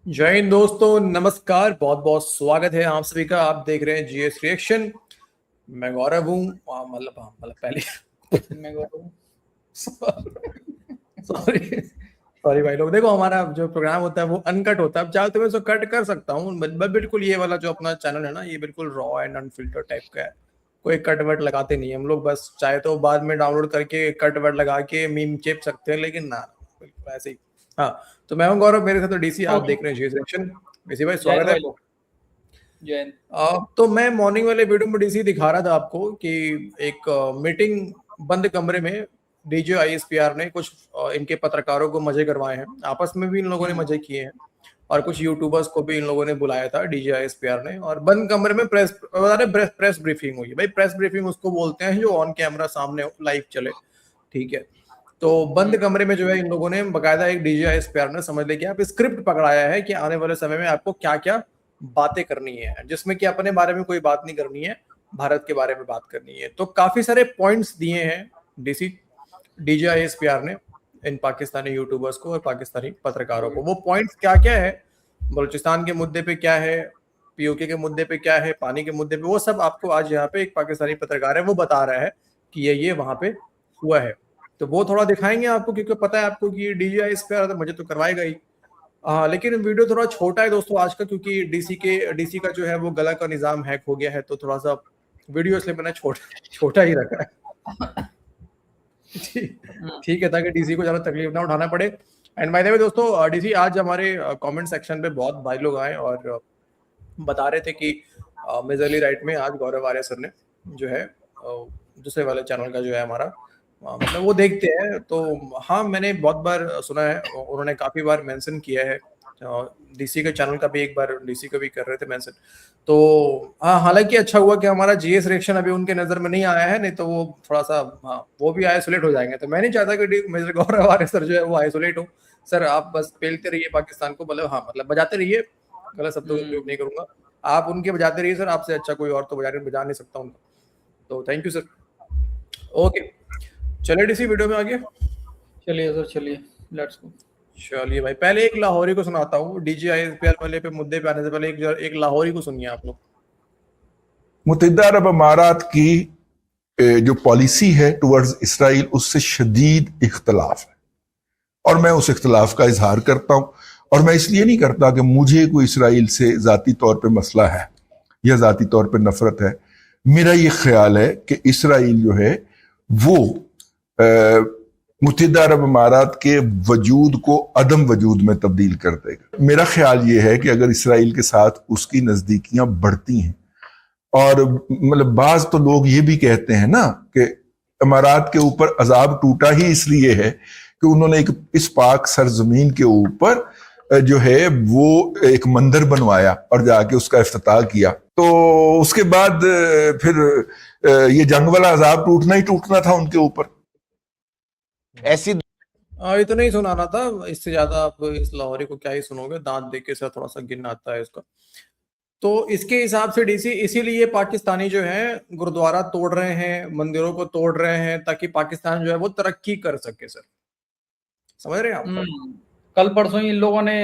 जय हिंद दोस्तों, नमस्कार। बहुत बहुत स्वागत है आप सभी का। आप देख रहे हैं जीएस रिएक्शन। मैं गौरव हूँ। मतलब पहले मैं गौरव। सॉरी सॉरी भाई लोग। देखो, हमारा जो प्रोग्राम होता है वो अनकट होता है। अब चाहे तो मैं इसको कट कर सकता हूँ, बट बिल्कुल ये वाला जो अपना चैनल है ना, ये बिल्कुल रॉ एंड अनफिल्टर टाइप का है। कोई कट वट लगाते नहीं हम लोग। बस चाहे तो बाद में डाउनलोड करके कट वट लगा के मीम चेप सकते हैं, लेकिन ना, बिल्कुल ऐसे ही। हाँ, तो मैं हूँ गौरव, मेरे साथ तो डीसी। आप ओके। देख रहे हैं जीएस रिएक्शन। डीसी भाई, जय हिंद स्वागत है। भाई लोग। जय हिंद। तो मैं मॉर्निंग वाले वीडियो में डीसी दिखा रहा था आपको कि एक मीटिंग बंद कमरे में डीजे आईएसपीआर ने कुछ इनके पत्रकारों को मजे करवाए हैं। आपस में भी इन लोगों ने मजे किए हैं और कुछ यूट्यूबर्स को भी इन लोगों ने बुलाया था डीजे आईएसपीआर ने। और बंद कमरे में प्रेस ब्रीफिंग हुई। भाई, प्रेस ब्रीफिंग उसको बोलते हैं जो ऑन कैमरा सामने लाइव चले। ठीक है। तो बंद कमरे में जो है इन लोगों ने बकायदा एक डीजे आईएसपीआर ने, समझ लें कि आप स्क्रिप्ट पकड़ाया है कि आने वाले समय में आपको क्या क्या बातें करनी है, जिसमें कि अपने बारे में कोई बात नहीं करनी है, भारत के बारे में बात करनी है। तो काफी सारे पॉइंट्स दिए हैं डीजे आईएसपीआर ने इन पाकिस्तानी यूट्यूबर्स को और पाकिस्तानी पत्रकारों को। वो पॉइंट्स क्या क्या है, बलूचिस्तान के मुद्दे पे क्या है, पीओके के मुद्दे पे क्या है, पानी के मुद्दे पे, वो सब आपको आज यहाँ पे एक पाकिस्तानी पत्रकार है वो बता रहा है कि ये वहां पे हुआ है। तो वो थोड़ा दिखाएंगे आपको, क्योंकि पता है आपको कि डीजे आईएसपीआर तो मुझे तो करवाएगा ही। हाँ, लेकिन वीडियो थोड़ा छोटा है दोस्तों आज का, क्योंकि डीसी का जो है वो गला का निजाम हैक हो गया है। तो थोड़ा सा वीडियो इसलिए मैंने छोटा छोटा ही रखा है। ठीक ठीक है, ताकि डीसी को ज्यादा तकलीफ ना उठाना पड़े। एंड बाय द वे दोस्तों, डीसी आज हमारे कमेंट सेक्शन पे बहुत भाई लोग आए और बता रहे थे कि मेजरली राइट में आज गौरव आर्य सर ने जो है दूसरे वाले चैनल का जो है हमारा मतलब वो देखते हैं। तो हाँ, मैंने बहुत बार सुना है, उन्होंने काफी बार मेंशन किया है। डीसी के चैनल का भी एक बार डीसी का भी कर रहे थे मेंशन। तो हाँ, हालांकि अच्छा हुआ कि हमारा जीएस रिएक्शन अभी उनके नजर में नहीं आया है, नहीं तो वो थोड़ा सा, हाँ, वो भी आइसोलेट हो जाएंगे। तो मैं नहीं चाहता कि मेजर गौरव आर्य सर जो है वो आइसोलेट हो। सर, आप बस पेलते रहिए पाकिस्तान को, मतलब हाँ, मतलब बजाते रहिए। गलत शब्दों का प्रयोग नहीं करूंगा। आप उनके बजाते रहिए सर, आपसे अच्छा कोई और तो बजा नहीं सकता उनका। तो थैंक यू सर। ओके, चलिए डीसी वीडियो में आगे। चलिए सर, चलिए, लेट्स गो। चलिए भाई, पहले एक लाहौरी को सुनाता हूँ। डीजे आईएसपीआर वाले पे मुद्दे पे आने से पहले एक लाहौरी को सुनिए आप लोग। मुत्तहिदा अरब अमारात की जो पॉलिसी है टुवर्ड्स इसराइल, उससे शदीद इख्तलाफ है और मैं उस इख्तलाफ का इजहार करता हूं। और मैं इसलिए नहीं करता कि मुझे कोई इसराइल से ज़ाती तौर पे मसला है या ज़ाती तौर पे नफरत है। मेरा ये ख्याल है कि इसराइल जो है वो मुत्तहिदा अरब अमारात के वजूद को अदम वजूद में तब्दील कर देगा। मेरा ख्याल ये है कि अगर इसराइल के साथ उसकी नज़दीकियां बढ़ती हैं, और मतलब बाज तो लोग ये भी कहते हैं ना कि अमारात के ऊपर अजाब टूटा ही इसलिए है कि उन्होंने एक इस पाक सरजमीन के ऊपर जो है वो एक मंदिर बनवाया और जाके उसका इफ्तिताह किया। तो उसके बाद फिर ये जंग वाला अजाब टूटना ही टूटना था उनके ऊपर। ऐसी इतना ही सुनाना था। इससे ज्यादा आप इस लाहौरी को क्या ही सुनोगे, दांत देख के सर थोड़ा सा गिन आता है इसका। तो इसके हिसाब से डीसी इसीलिए पाकिस्तानी जो है गुरुद्वारा तोड़ रहे हैं, मंदिरों को तोड़ रहे हैं, ताकि पाकिस्तान जो है वो तरक्की कर सके। सर, समझ रहे हैं आप? कल परसों इन लोगों ने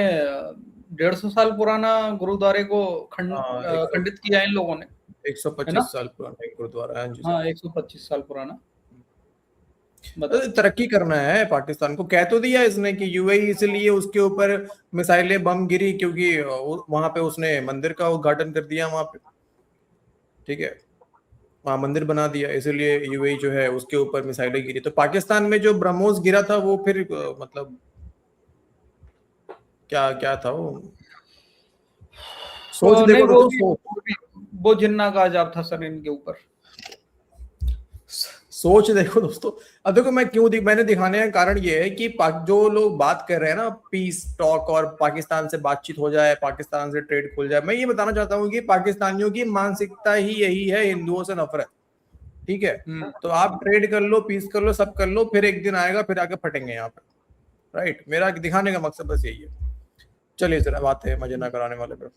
150 साल पुराना गुरुद्वारे को खंडित किया इन लोगों ने। 125 साल पुराना एक गुरुद्वारा है जी। हाँ, 125 साल पुराना। तरक्की करना है पाकिस्तान को। कह तो दिया इसने कि यूएई, इसलिए उसके ऊपर मिसाइलें बम गिरी, क्योंकि वहां पे उसने मंदिर का उद्घाटन कर दिया वहां पे। ठीक है, वहां मंदिर बना दिया, इसलिए यूएई जो है उसके ऊपर मिसाइलें गिरी। तो पाकिस्तान में जो ब्रह्मोस गिरा था वो फिर मतलब क्या क्या था वो? सोच नहीं, देखो, वो जिन्ना का अजाब था सर इनके ऊपर। सोच देखो दोस्तों। अब देखो, मैंने दिखाने का कारण ये है कि जो लोग बात कर रहे हैं ना पीस टॉक और पाकिस्तान से बातचीत हो जाए, पाकिस्तान से ट्रेड खुल जाए, मैं ये बताना चाहता हूँ कि पाकिस्तानियों की मानसिकता ही यही है, हिंदुओं से नफरत। ठीक है, तो आप ट्रेड कर लो, पीस कर लो, सब कर लो, फिर एक दिन आएगा फिर आके फटेंगे यहाँ पे। राइट, मेरा दिखाने का मकसद बस यही है। चलिए सर, अब आते हैं मजे ना कराने वाले पे।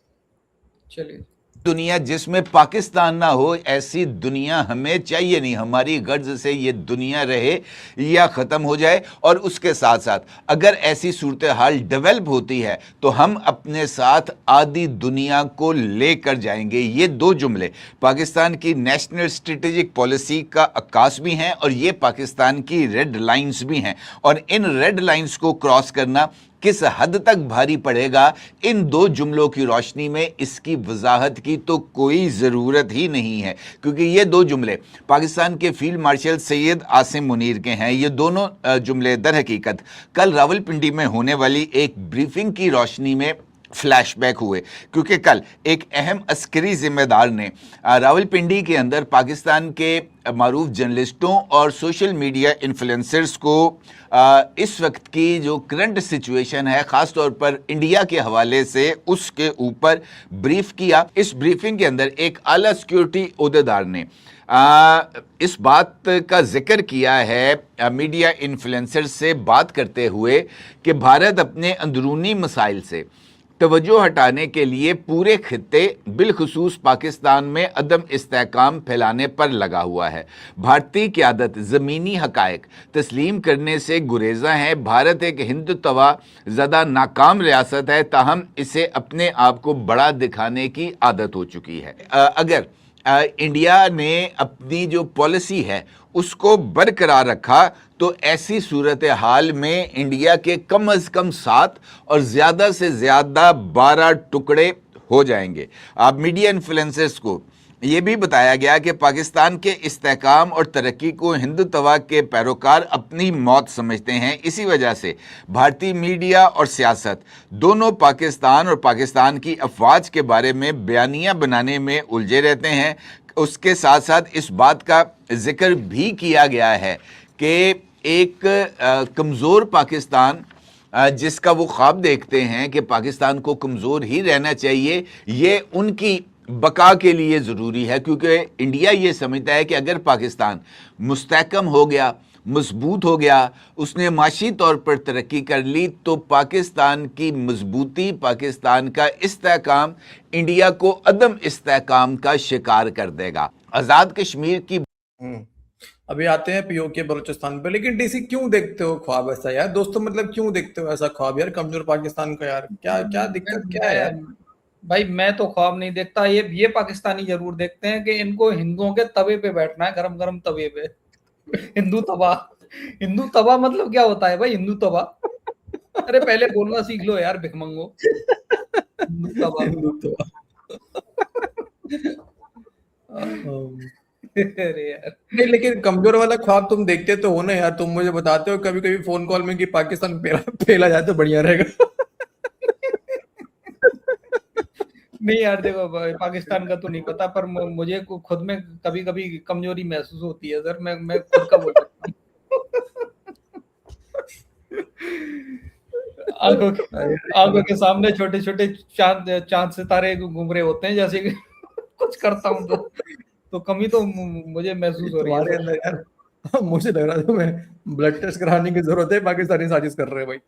चलिए, दुनिया जिसमें पाकिस्तान ना हो, ऐसी दुनिया हमें चाहिए नहीं। हमारी गर्ज से ये दुनिया रहे या ख़त्म हो जाए। और उसके साथ साथ अगर ऐसी सूरत हाल डेवलप होती है तो हम अपने साथ आधी दुनिया को लेकर जाएंगे। ये दो जुमले पाकिस्तान की नेशनल स्ट्रेटेजिक पॉलिसी का अक्कास भी हैं और ये पाकिस्तान की रेड लाइंस भी हैं। और इन रेड लाइंस को क्रॉस करना किस हद तक भारी पड़ेगा, इन दो जुमलों की रोशनी में इसकी वजाहत की तो कोई ज़रूरत ही नहीं है, क्योंकि ये दो जुमले पाकिस्तान के फील्ड मार्शल सैयद आसिम मुनीर के हैं। ये दोनों जुमले दर हकीकत कल रावलपिंडी में होने वाली एक ब्रीफिंग की रोशनी में फ्लैशबैक हुए, क्योंकि कल एक अहम अस्करी जिम्मेदार ने रावलपिंडी के अंदर पाकिस्तान के मारूफ जर्नलिस्टों और सोशल मीडिया इन्फ्लुएंसर्स को इस वक्त की जो करंट सिचुएशन है, ख़ास तौर पर इंडिया के हवाले से, उसके ऊपर ब्रीफ किया। इस ब्रीफिंग के अंदर एक आला सिक्योरिटी ओहदेदार ने इस बात का जिक्र किया है मीडिया इन्फ्लुएंसर से बात करते हुए कि भारत अपने अंदरूनी मसाइल से तवज्जो हटाने के लिए पूरे खित्ते बिलखुसूस पाकिस्तान में अदम इस्तेहकाम फैलाने पर लगा हुआ है। भारतीय क़यादत ज़मीनी हक़ाइक़ तस्लीम करने से गुरेज़ा है। भारत एक हिंदू तवा ज़दा नाकाम रियासत है, ताहम इसे अपने आप को बड़ा दिखाने की आदत हो चुकी है। अगर इंडिया ने अपनी जो पॉलिसी है उसको बरकरार रखा तो ऐसी सूरत हाल में इंडिया के कम अज़ कम 7 और ज़्यादा से ज़्यादा 12 टुकड़े हो जाएंगे। अब मीडिया इन्फ्लुएंसर्स को ये भी बताया गया कि पाकिस्तान के इस्तेहकाम और तरक्की को हिंदू तवा के पैरोकार अपनी मौत समझते हैं। इसी वजह से भारतीय मीडिया और सियासत दोनों पाकिस्तान और पाकिस्तान की अफवाज के बारे में बयानियाँ बनाने में उलझे रहते हैं। उसके साथ साथ इस बात का जिक्र भी किया गया है कि एक कमज़ोर पाकिस्तान जिसका वो ख्वाब देखते हैं कि पाकिस्तान को कमज़ोर ही रहना चाहिए, ये उनकी बका के लिए ज़रूरी है, क्योंकि इंडिया ये समझता है कि अगर पाकिस्तान मुस्तहकम हो गया, मजबूत हो गया, उसने माशी तौर पर तरक्की कर ली, तो पाकिस्तान की मजबूती, पाकिस्तान का इस्तेहकाम इंडिया को अदम इस्तेहकाम का शिकार कर देगा। आज़ाद कश्मीर की अभी आते हैं पीओके बलूचिस्तान पे। लेकिन डीसी क्यों देखते हो ख्वाब ऐसा यार दोस्तों, मतलब क्यों देखते हो ऐसा ख्वाब यार कमजोर पाकिस्तान का? यार क्या क्या दिक्कत क्या है यार? भाई मैं तो ख्वाब नहीं देखता, ये पाकिस्तानी जरूर देखते हैं कि इनको हिंदुओं के तवे पे बैठना है, गरम गरम तवे पे। हिंदू तवा मतलब क्या होता है भाई? हिंदू तवा, अरे पहले बोलना सीख लो यार भिखमंगो। हिंदू तवा अरे यार नहीं, लेकिन कमजोर वाला ख्वाब तुम देखते तो हो ना यार। तुम मुझे बताते हो कभी कभी फोन कॉल में कि पाकिस्तान पेला जाए तो बढ़िया रहेगा। नहीं यार देखो, पाकिस्तान का तो नहीं पता, पर मुझे खुद में कभी कभी कमजोरी महसूस होती है सर। मैं खुद का बोल सकता हूँ। आंखों के सामने छोटे छोटे चांद सितारे घूम रहे होते हैं, जैसे कुछ करता हूँ तो कमी तो मुझे महसूस हो रही है तुम्हारे अंदर यार। मुझे लग रहा है तुम्हें ब्लड टेस्ट कराने की जरूरत है। पाकिस्तानी साजिश कर रहे हैं भाई,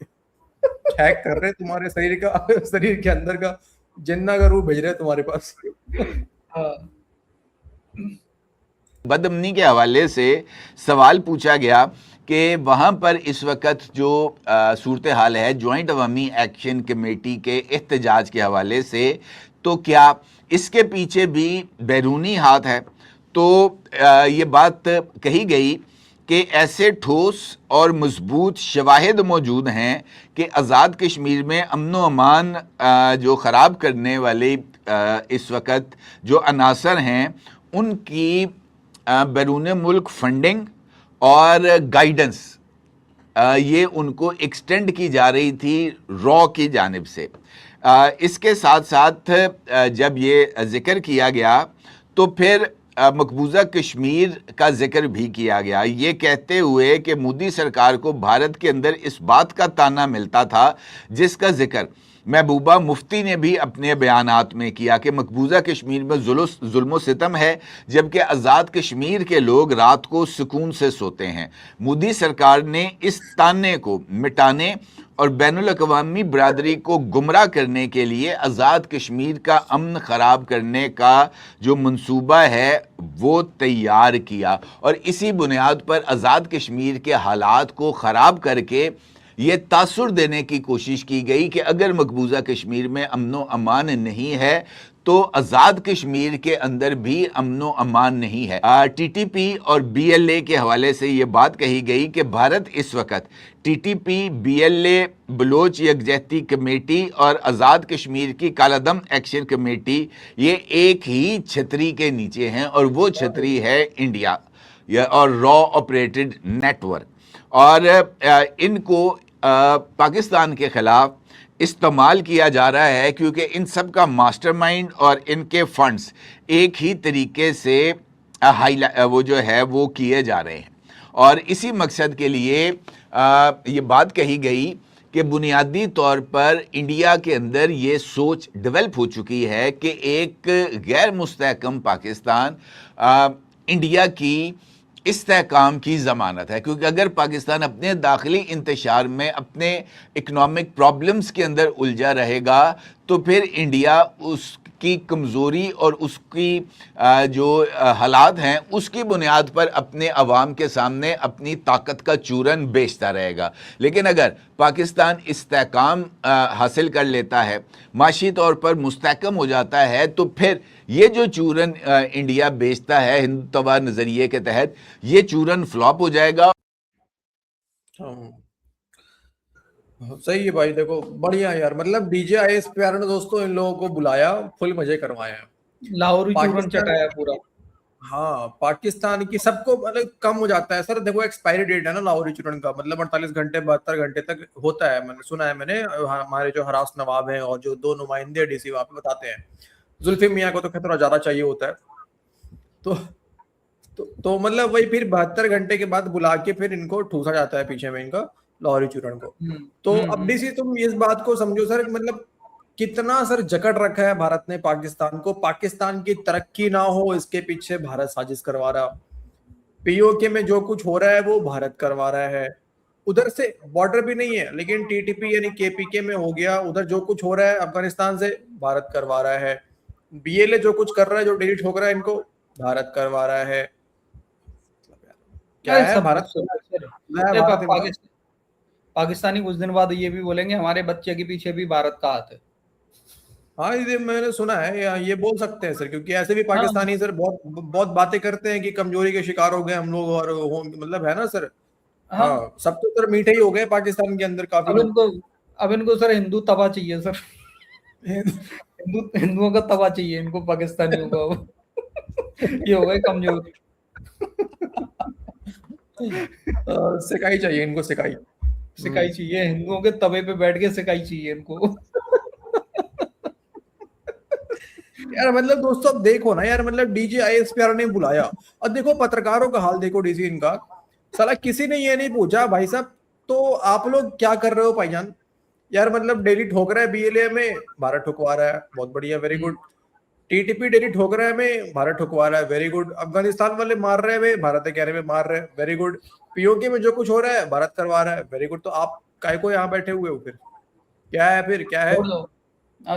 हैक कर रहे हैं तुम्हारे शरीर के अंदर का जिन्ना का रूह भेज रहे हैं तुम्हारे पास। बदअमनी के हवाले से सवाल पूछा गया कि वहाँ पर इस वक्त जो सूरत हाल है जॉइंट अवामी एक्शन कमेटी के एहतजाज के हवाले से, तो क्या इसके पीछे भी बैरूनी हाथ है? तो ये बात कही गई कि ऐसे ठोस और मजबूत शवाहिद मौजूद हैं कि आज़ाद कश्मीर में अमन व अमान जो ख़राब करने वाले इस वक्त जो अनासर हैं, उनकी बैरून मुल्क फंडिंग और गाइडेंस ये उनको एक्सटेंड की जा रही थी रॉ की जानिब से। इसके साथ साथ जब ये जिक्र किया गया तो फिर मकबूजा कश्मीर का जिक्र भी किया गया, ये कहते हुए कि मोदी सरकार को भारत के अंदर इस बात का ताना मिलता था जिसका जिक्र महबूबा मुफ्ती ने भी अपने बयानात में किया कि मकबूजा कश्मीर में जुल्म सितम है, जबकि आज़ाद कश्मीर के लोग रात को सुकून से सोते हैं। मोदी सरकार ने इस ताने को मिटाने और बैनुल अक़वामी बरादरी को गुमराह करने के लिए आज़ाद कश्मीर का अमन ख़राब करने का जो मंसूबा है वो तैयार किया, और इसी बुनियाद पर आज़ाद कश्मीर के हालात को ख़राब करके ये तासुर देने की कोशिश की गई कि अगर मकबूजा कश्मीर में अमनो अमान नहीं है तो आज़ाद कश्मीर के अंदर भी अमनो अमान नहीं है। टीटीपी और बीएलए के हवाले से ये बात कही गई कि भारत इस वक्त टीटीपी, बीएलए, बलोच यकजहती कमेटी और आज़ाद कश्मीर की कालादम एक्शन कमेटी ये एक ही छतरी के नीचे हैं, और वो छतरी है इंडिया और रॉ ऑपरेटेड नेटवर्क। और इनको पाकिस्तान के खिलाफ इस्तेमाल किया जा रहा है क्योंकि इन सब का मास्टरमाइंड और इनके फंड्स एक ही तरीके से वो जो है वो किए जा रहे हैं। और इसी मकसद के लिए ये बात कही गई कि बुनियादी तौर पर इंडिया के अंदर ये सोच डेवलप हो चुकी है कि एक गैर मुस्तहकम पाकिस्तान इंडिया की इस्तेहकाम की ज़मानत है, क्योंकि अगर पाकिस्तान अपने दाखिली इंतशार में अपने इकनॉमिक प्रॉब्लम्स के अंदर उलझा रहेगा तो फिर इंडिया उसकी कमज़ोरी और उसकी जो हालात हैं उसकी बुनियाद पर अपने अवाम के सामने अपनी ताकत का चूरन बेचता रहेगा। लेकिन अगर पाकिस्तान इस्तेहकाम हासिल कर लेता है, माशी तौर पर मुस्तहकम हो जाता है, तो फिर ये जो चूरन इंडिया बेचता है हिंदुत्ववाद नज़रिए के तहत, ये चूरन फ्लॉप हो जाएगा। सही है भाई, देखो बढ़िया यार, मतलब डीजे आईएसपीआर ने दोस्तों इन लोगों को बुलाया, फुल मजे करवाए, लाहौरी चूरन चटाया पूरा। हाँ, पाकिस्तान की सबको मतलब कम हो जाता है सर। देखो एक्सपायरी डेट है ना लाहौरी चूरन का, मतलब 48 घंटे 72 घंटे तक होता है, मैंने सुना है। मैंने हमारे जो हरास नवाब हैं और जो 2 नुमाइंदे डीसी वहां पे बताते हैं, जुल्फी मियाँ को तो खैर थोड़ा ज्यादा चाहिए होता है। तो मतलब वही फिर 72 घंटे के बाद बुला के फिर इनको ठूसा जाता है पीछे में इनका लाहौरी चूरन को। तो अब डीसी तुम इस बात को समझो सर, मतलब कितना सर जकड़ रखा है भारत ने पाकिस्तान को। पाकिस्तान की तरक्की ना हो इसके पीछे भारत साजिश करवा रहा। पीओके में जो कुछ हो रहा है वो भारत करवा रहा है। उधर से बॉर्डर भी नहीं है, लेकिन टीटीपी यानी केपीके में हो गया, उधर जो कुछ हो रहा है अफगानिस्तान से भारत करवा रहा है। बीएलए जो कुछ कर रहा है, जो डिलीट हो रहा है, इनको भारत करवा रहा है। क्या है भारत? पाकिस्तानी कुछ दिन बाद ये भी बोलेंगे हमारे बच्चे के पीछे भी भारत का हाथ है। हाँ, ये मैंने सुना है, ये बोल सकते हैं सर, क्योंकि ऐसे भी पाकिस्तानी सर बहुत बातें करते हैं कि कमजोरी के शिकार हो गए हम लोग, और मतलब है ना सर। हाँ, सब तो सर मीठे ही हो गए पाकिस्तान के अंदर काफी। अब इनको सर हिंदू तवा चाहिए सर। हिंदुओं का तवा चाहिए इनको, पाकिस्तानियों को। ये हो गए कमजोर। सिकाई चाहिए इनको, सिकाई चाहिए हिंदुओं के तवे पे बैठ के, सिकाई चाहिए इनको। यार मतलब दोस्तों अब देखो ना यार, मतलब डीजी आईएसपीआर ने बुलाया, और देखो पत्रकारों का हाल देखो डीसी इनका, साला किसी ने ये नहीं पूछा भाई साहब तो आप लोग क्या कर रहे हो भाईजान। यार मतलब डेली ठोक रहा है बीएलए में, भारत ठुकवा रहा है, बहुत बढ़िया, वेरी गुड। टीटीपी डेली ठोक रहा है में, भारत ठुकवा रहा है, वेरी गुड। अफगानिस्तान वाले मार रहे हैं में, भारत कह रहे में मार रहे हैं, वेरी गुड। पीओके में जो कुछ हो रहा है भारत करवा रहा है, वेरी गुड। तो आप काय को यहाँ बैठे हुए हो फिर? क्या है फिर, क्या है?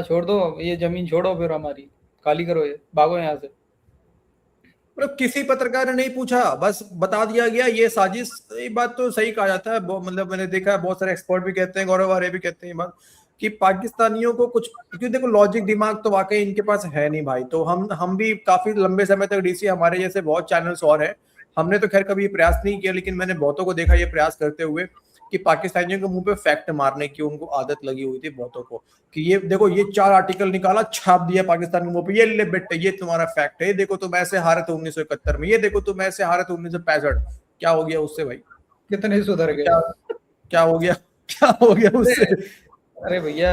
छोड़ दो ये जमीन, छोड़ो फिर हमारी, खाली करो, ये भागो यहाँ से। मतलब किसी पत्रकार ने नहीं पूछा, बस बता दिया गया ये साजिश। ये बात तो सही कहा जाता है, मतलब मैंने देखा है बहुत सारे एक्सपर्ट भी कहते हैं, गौरव आर्य भी कहते हैं बात कि पाकिस्तानियों को कुछ, क्योंकि देखो लॉजिक दिमाग तो वाकई इनके पास है नहीं भाई। तो हम भी काफी लंबे समय तक डीसी, हमारे जैसे बहुत चैनल्स और हैं, हमने तो खैर कभी प्रयास नहीं किया, लेकिन मैंने बहुतों को देखा ये प्रयास करते हुए कि पाकिस्तानियों के मुंह पे फैक्ट मारने की उनको आदत लगी हुई थी बहुतों को, कि ये देखो ये 4 आर्टिकल निकाला, छाप दिया पाकिस्तान के मुंह पे, ये ले बेटे ये तुम्हारा फैक्ट है, ये देखो तुम ऐसे हारे थे 1971 में, ये देखो तुम ऐसे हारे थे 1965। क्या हो गया उससे भाई? कितने सुधर गए? क्या हो गया, क्या हो गया उससे? अरे भैया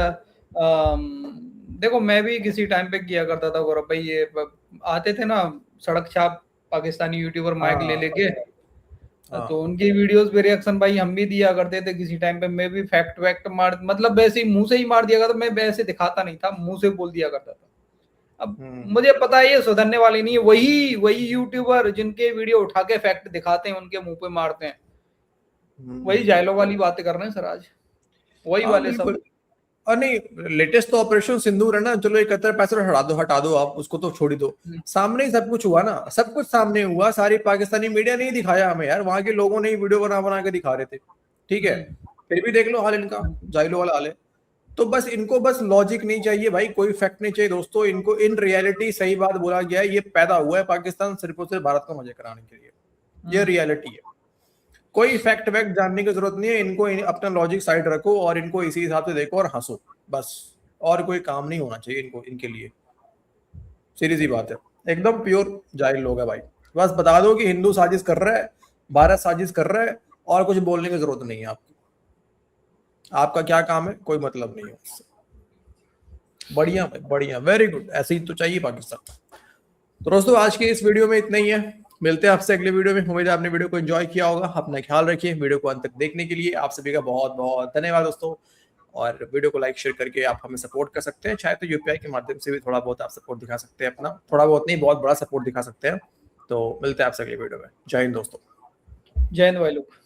देखो मैं भी किसी टाइम पे किया करता था गौरव भाई, ये आते थे ना सड़क छाप पाकिस्तानी यूट्यूबर माइक ले लेके, तो उनकी वीडियोस पे रिएक्शन भाई हम भी दिया करते थे किसी टाइम पे। मैं भी फैक्ट वैक्ट मार, मतलब वैसे ही मुंह से ही मार दिया करता, मैं वैसे दिखाता नहीं था, मुंह से बोल दिया करता था। अब मुझे पता है ये सुधरने वाली नहीं है, वही यूट्यूबर जिनके वीडियो उठा के फैक्ट दिखाते हैं उनके मुंह पे मारते हैं, वही जायलों वाली बातें कर रहे हैं सर आज। वही हाँ, वाले सब। बिल्कुल। और नहीं, लेटेस्ट तो ऑपरेशन सिंदूर है ना, चलो 71-65 हटा दो आप उसको, तो छोड़ ही दो। सामने ही सब कुछ हुआ ना, सब कुछ सामने हुआ, सारी पाकिस्तानी मीडिया नहीं दिखाया हमें यार, वहां के लोगों ने ही वीडियो बना बना के दिखा रहे थे, ठीक है। फिर भी देख लो हाल इनका, जाइलो वाला हाल है। तो बस इनको बस लॉजिक नहीं चाहिए भाई, कोई फैक्ट नहीं चाहिए दोस्तों इनको, इन रियलिटी सही बात बोला गया है, ये पैदा हुआ है पाकिस्तान सिर्फ और सिर्फ भारत को मजे कराने के लिए, ये रियलिटी है। कोई फैक्ट वैक्ट जानने की जरूरत नहीं है इनको, अपना लॉजिक साइड रखो और इनको इसी हिसाब से देखो और हंसो बस, और कोई काम नहीं होना चाहिए इनको, इनके लिए सीधी सी बात है, एकदम प्योर जाहिल लोग है भाई। बस बता दो कि हिंदू साजिश कर रहा है, भारत साजिश कर रहा है, और कुछ बोलने की जरूरत नहीं है आपकी, आपका क्या काम है कोई मतलब नहीं है उससे। बढ़िया भाई बढ़िया, वेरी गुड, ऐसे ही तो चाहिए पाकिस्तान। तो दोस्तों आज के इस वीडियो में इतना ही है, मिलते हैं आपसे अगले वीडियो में। उम्मीद है आपने वीडियो को एंजॉय किया होगा, अपना ख्याल रखिए, वीडियो को अंत तक देखने के लिए आप सभी का बहुत बहुत धन्यवाद दोस्तों। और वीडियो को लाइक शेयर करके आप हमें सपोर्ट कर सकते हैं, चाहे तो यूपीआई के माध्यम से भी थोड़ा बहुत आप सपोर्ट दिखा सकते हैं, अपना थोड़ा बहुत नहीं बहुत बड़ा सपोर्ट दिखा सकते हैं। तो मिलते हैं आपसे अगले वीडियो में, जय हिंद दोस्तों। जय हिंद भाई लोग।